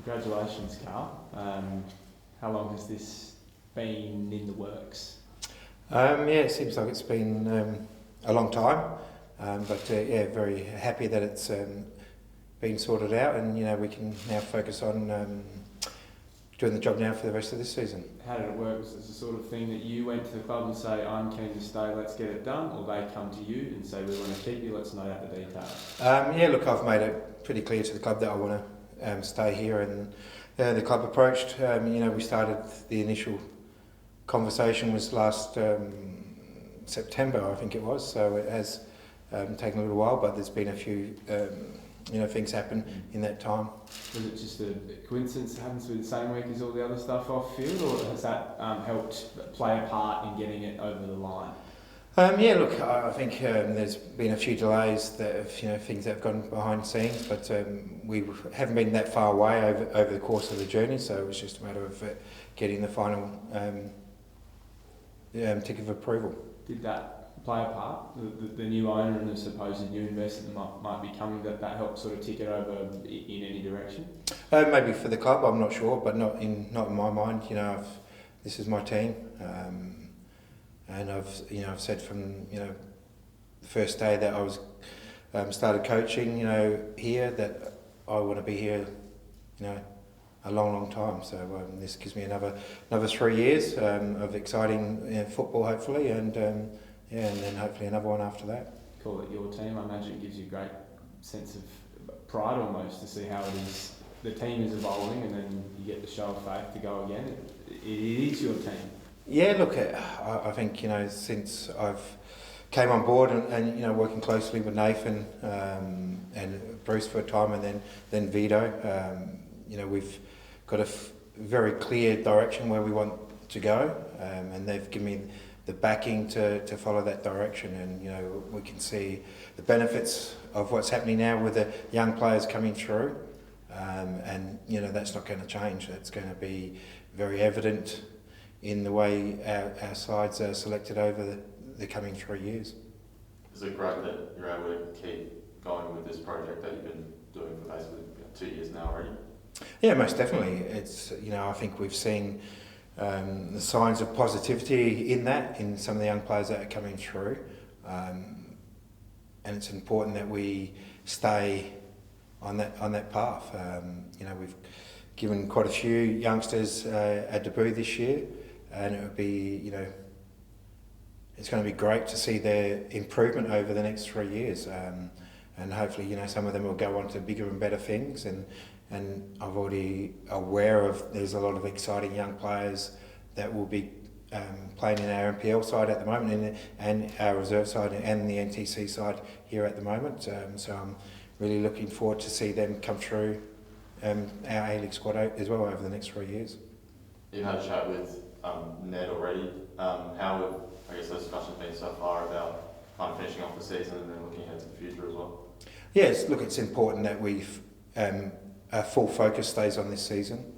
Congratulations, Carl. How long has this been in the works? Yeah, it seems like it's been a long time, but yeah, very happy that it's been sorted out, and we can now focus on doing the job now for the rest of this season. How did it work? Was it the sort of thing that you went to the club and say, I'm keen to stay, let's get it done? Or they come to you and say, we want to keep you, let's note out the details? Yeah, look, I've made it pretty clear to the club that I want to stay here, and the club approached. We started the initial conversation was last September, I think it was, so it has taken a little while, but there's been a few things happen in that time. Was it just a coincidence it happens to be the same week as all the other stuff off field, or has that helped play a part in getting it over the line? Yeah, look, I think there's been a few delays that have, things that have gone behind the scenes, but we haven't been that far away over the course of the journey, so it was just a matter of getting the final tick of approval. Did that play a part? The new owner and the supposed new investor that might be coming, that helped sort of tick it over in any direction? Maybe for the club, I'm not sure, but not in my mind. This is my team, and I've said from the first day that I was started coaching, here, that I want to be here, a long time. So this gives me another 3 years of exciting football, hopefully, and then hopefully another one after that. Call it your team. I imagine it gives you a great sense of pride almost to see how it is. The team is evolving, and then you get the show of faith to go again. It is your team. Yeah, look, I think since I've came on board and working closely with Nathan and Bruce for a time, and then Vito, we've got a very clear direction where we want to go, and they've given me the backing to follow that direction, and we can see the benefits of what's happening now with the young players coming through, and that's not going to change. That's going to be very evident in the way our sides are selected over the coming 3 years. Is it great that you're able to keep going with this project that you've been doing for basically 2 years now already? Yeah, most definitely. It's I think we've seen the signs of positivity in some of the young players that are coming through, and it's important that we stay on that path. We've given quite a few youngsters a debut this year, and it would be it's going to be great to see their improvement over the next 3 years, and hopefully some of them will go on to bigger and better things, and I've already aware of there's a lot of exciting young players that will be playing in our NPL side at the moment, and our reserve side and the NTC side here at the moment, so I'm really looking forward to see them come through our A-League squad as well over the next 3 years. You've had a chat with Ned already. How have, those discussions been so far about kind of finishing off the season and then looking ahead to the future as well? Yes, look, it's important that our full focus stays on this season.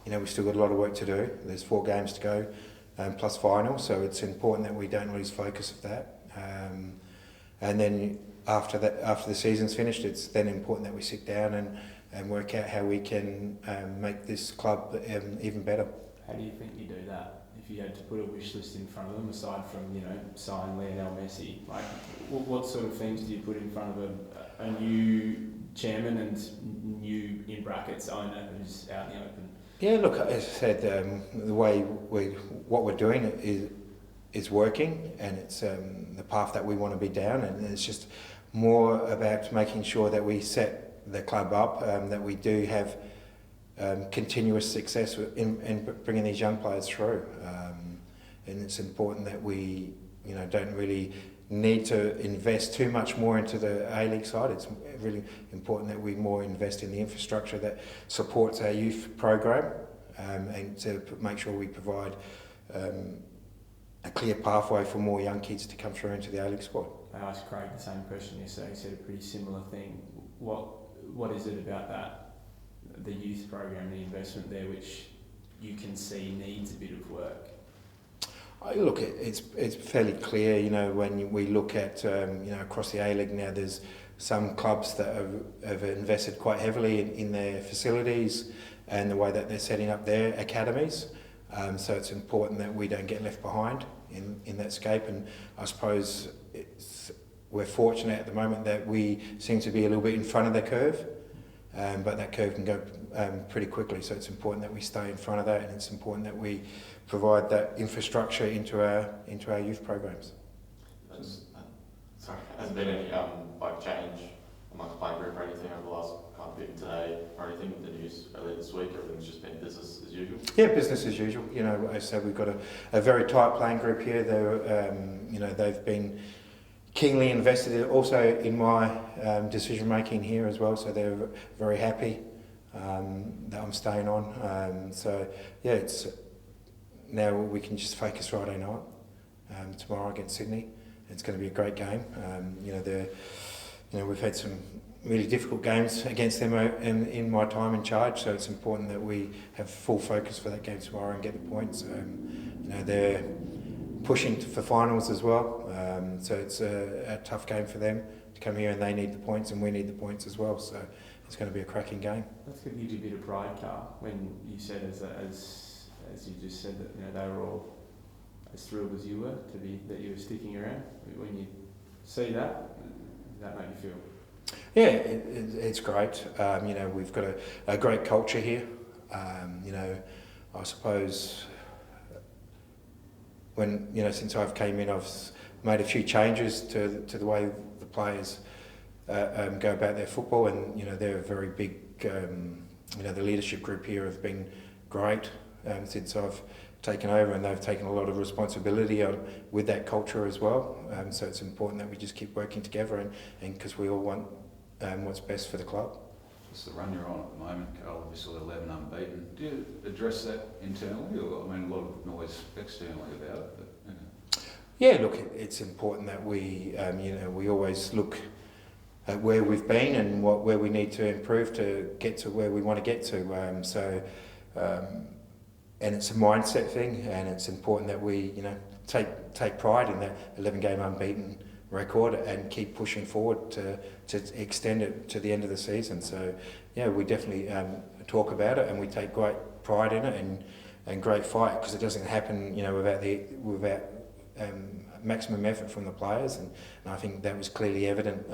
We've still got a lot of work to do. There's 4 games to go, plus final, so it's important that we don't lose focus of that. And then after the season's finished, it's then important that we sit down and work out how we can make this club even better. How do you think you do that? If you had to put a wish list in front of them, aside from sign Lionel Messi, like what sort of things do you put in front of a new chairman and new, in brackets, owner who's out in the open? Yeah, look, as I said, the way what we're doing is working, and it's the path that we want to be down, and it's just more about making sure that we set the club up, that we do have continuous success in bringing these young players through, and it's important that we don't really need to invest too much more into the A-League side. It's really important that we more invest in the infrastructure that supports our youth program, and to make sure we provide a clear pathway for more young kids to come through into the A-League squad. I asked Craig the same question yesterday. He said a pretty similar thing. What is it about that, the youth program, the investment there, which you can see needs a bit of work? Look, it's fairly clear, when we look at, across the A-League now, there's some clubs that have invested quite heavily in their facilities, and the way that they're setting up their academies. So it's important that we don't get left behind in that scape, and I suppose we're fortunate at the moment that we seem to be a little bit in front of the curve, but that curve can go pretty quickly, so it's important that we stay in front of that, and it's important that we provide that infrastructure into our youth programs. Sorry, has there been any like change amongst playing group or anything over the last even today or anything with the news earlier this week? Everything's just been business as usual? Yeah, business as usual. You know, I said we've got a very tight playing group here. They've been keenly invested also in my decision making here as well, so they're very happy that I'm staying on. So yeah, it's now we can just focus Friday night tomorrow against Sydney. It's going to be a great game. We've had some really difficult games against them in my time in charge, so it's important that we have full focus for that game tomorrow and get the points. They're pushing for finals as well, so it's a tough game for them to come here, and they need the points and we need the points as well, so it's going to be a cracking game. That's going to give you a bit of pride, Carl, when you said as you just said that they were all as thrilled as you were that you were sticking around. When you see that, does that make you feel? Yeah, it's great. We've got a great culture here. I suppose when since I've came in, I've made a few changes to the way the players go about their football, and they're a very big. The leadership group here have been great since I've taken over, and they've taken a lot of responsibility with that culture as well. So it's important that we just keep working together, and because we all want what's best for the club. Just the run you're on at the moment, Carl, obviously 11 unbeaten. Do you address that internally, or a lot of noise externally about it? But, Yeah, look, it's important that we we always look at where we've been and where we need to improve to get to where we want to get to. And it's a mindset thing, and it's important that we take pride in that 11-game unbeaten record and keep pushing forward to extend it to the end of the season. So yeah, we definitely talk about it, and we take great pride in it and great fight, because it doesn't happen without maximum effort from the players, and I think that was clearly evident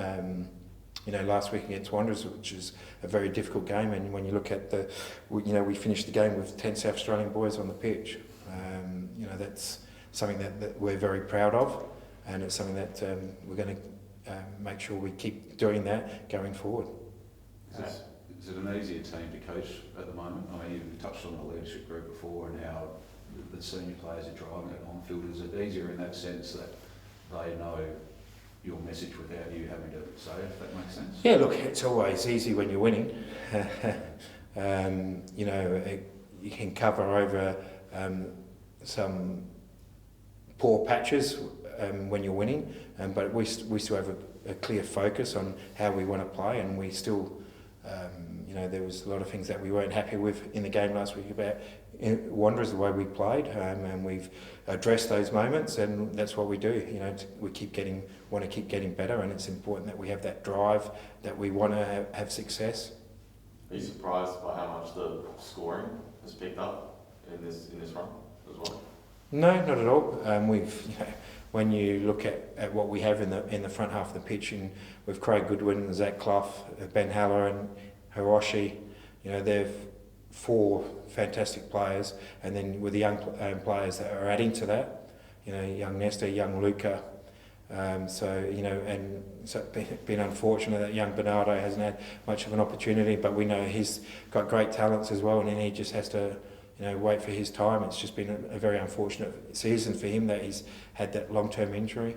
last week against Wanderers, which is a very difficult game. And when you look at we finished the game with 10 South Australian boys on the pitch. That's something that we're very proud of, and it's something that we're going to make sure we keep doing that going forward. Is it an easier team to coach at the moment? I mean, you've touched on the leadership group before and how the senior players are driving it on field. Is it easier in that sense that they know your message without you having to say it, if that makes sense? Yeah, look, it's always easy when you're winning. You can cover over some poor patches when you're winning, but we still have a clear focus on how we want to play, and we still, there was a lot of things that we weren't happy with in the game last week about Wanderers, the way we played, and we've addressed those moments, and that's what we do. We want to keep getting better, and it's important that we have that drive, that we want to have success. Are you surprised by how much the scoring has picked up in this run as well? No, not at all. When you look at what we have in the front half of the pitch, and with Craig Goodwin, Zach Clough, Ben Haller, and Hiroshi, they're 4 fantastic players, and then with the young players that are adding to that, young Nestor, young Luca. And so it's been unfortunate that young Bernardo hasn't had much of an opportunity, but we know he's got great talents as well, and then he just has to wait for his time. It's just been a very unfortunate season for him that he's had that long-term injury.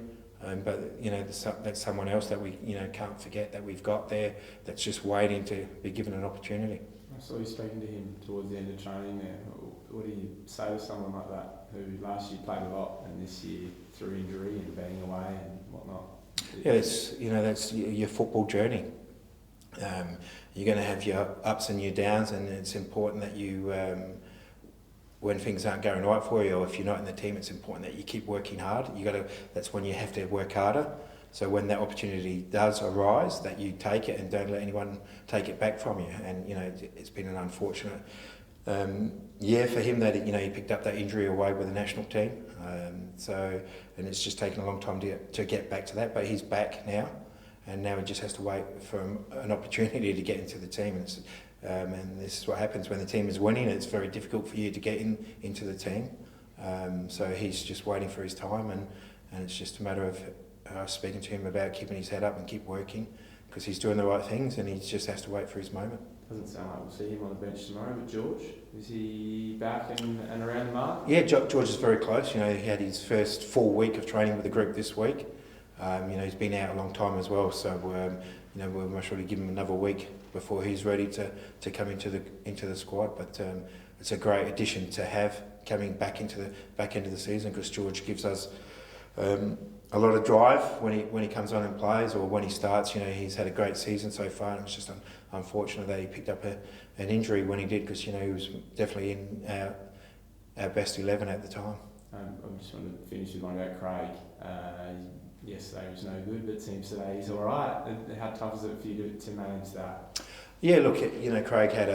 But that's someone else that we can't forget that we've got there, that's just waiting to be given an opportunity. I saw you speaking to him towards the end of training there. What do you say to someone like that, who last year played a lot and this year through injury and being away and whatnot? Yeah, that's your football journey. You're going to have your ups and your downs, and it's important that you, when things aren't going right for you, or if you're not in the team, it's important that you keep working hard. That's when you have to work harder. So when that opportunity does arise, that you take it and don't let anyone take it back from you. And it's been an unfortunate year for him that he picked up that injury away with the national team. And it's just taken a long time to get back to that, but he's back now, and now he just has to wait for an opportunity to get into the team. And this is what happens when the team is winning. It's very difficult for you to get into the team. So he's just waiting for his time, and it's just a matter of speaking to him about keeping his head up and keep working, because he's doing the right things, and he just has to wait for his moment. Doesn't sound like we'll see him on the bench tomorrow, but George, is he back and around the mark? Yeah, George is very close. He had his first full week of training with the group this week. He's been out a long time as well, so we'll most probably give him another week before he's ready to come into the squad. But it's a great addition to have coming back into the back end of the season, because George gives us a lot of drive when he comes on and plays, or when he starts. He's had a great season so far, and it's just unfortunate that he picked up an injury when he did, because he was definitely in our best 11 at the time. I just want to finish with one about Craig. Yesterday was no good, but it seems today he's all right. How tough is it for you to manage that? Yeah, look, Craig had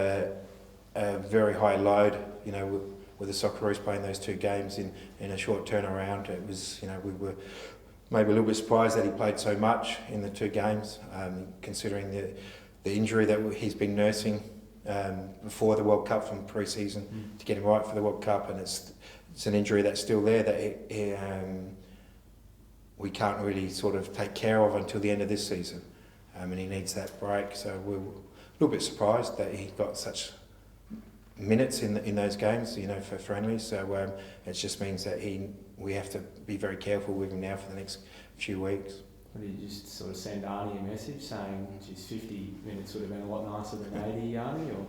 a very high load, with the Socceroos playing those 2 games in a short turnaround. It was, we were maybe a little bit surprised that he played so much in the 2 games, considering the injury that he's been nursing before the World Cup from pre-season to get him right for the World Cup, and it's an injury that's still there that we can't really sort of take care of until the end of this season, and he needs that break. So we're a little bit surprised that he got such minutes in those games, for friendlies. So it just means that we have to be very careful with him now for the next few weeks. Did you just sort of send Arnie a message saying, geez, 50 minutes would have been a lot nicer than 80, Arnie? Or?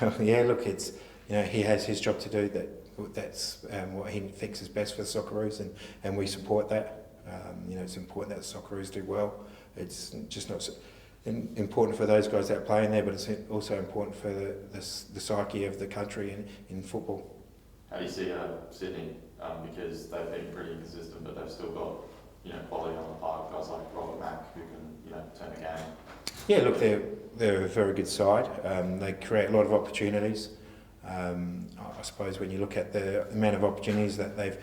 Well, yeah, look, it's he has his job to do. That's what he thinks is best for the Socceroos, and we support that. It's important that the Socceroos do well. It's just not important for those guys that are playing there, but it's also important for the psyche of the country in football. How do you see Sydney? Because they've been pretty inconsistent, but they've still got quality on the park. Guys like Robert Mack who can turn the game. Yeah, look, they're a very good side. They create a lot of opportunities. I suppose when you look at the amount of opportunities that they've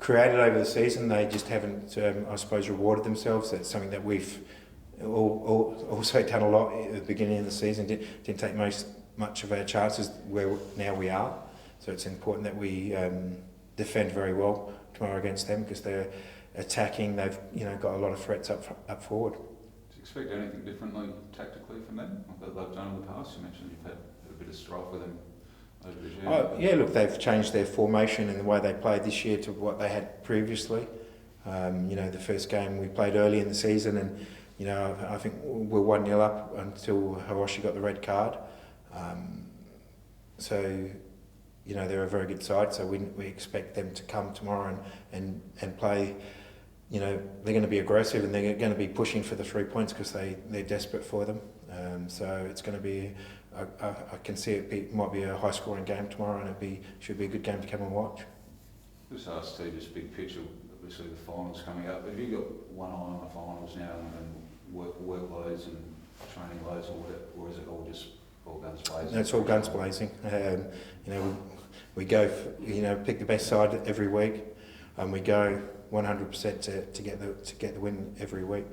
created over the season, they just haven't, I suppose, rewarded themselves. That's something that we've also done a lot at the beginning of the season. Didn't take much of our chances where now we are. So it's important that we defend very well tomorrow against them, because they're attacking. They've got a lot of threats up forward. Do you expect anything differently tactically from them that they've done in the past? You mentioned you've had a bit of strife with them over the year. Yeah, look, they've changed their formation and the way they played this year to what they had previously. The first game we played early in the season, and I think we're 1-0 up until Hiroshi got the red card. They're a very good side, so we expect them to come tomorrow and play. They're going to be aggressive, and they're going to be pushing for the 3 points, because they're desperate for them. So it's going to be, I can see it might be a high scoring game tomorrow, and should be a good game to come and watch. Just ask Steve, just big picture, obviously the finals coming up. Have you got one eye on the finals now and workloads and training loads, or is it all just all guns blazing? It's all guns blazing. We go, pick the best side every week, and we go 100% to get the win every week.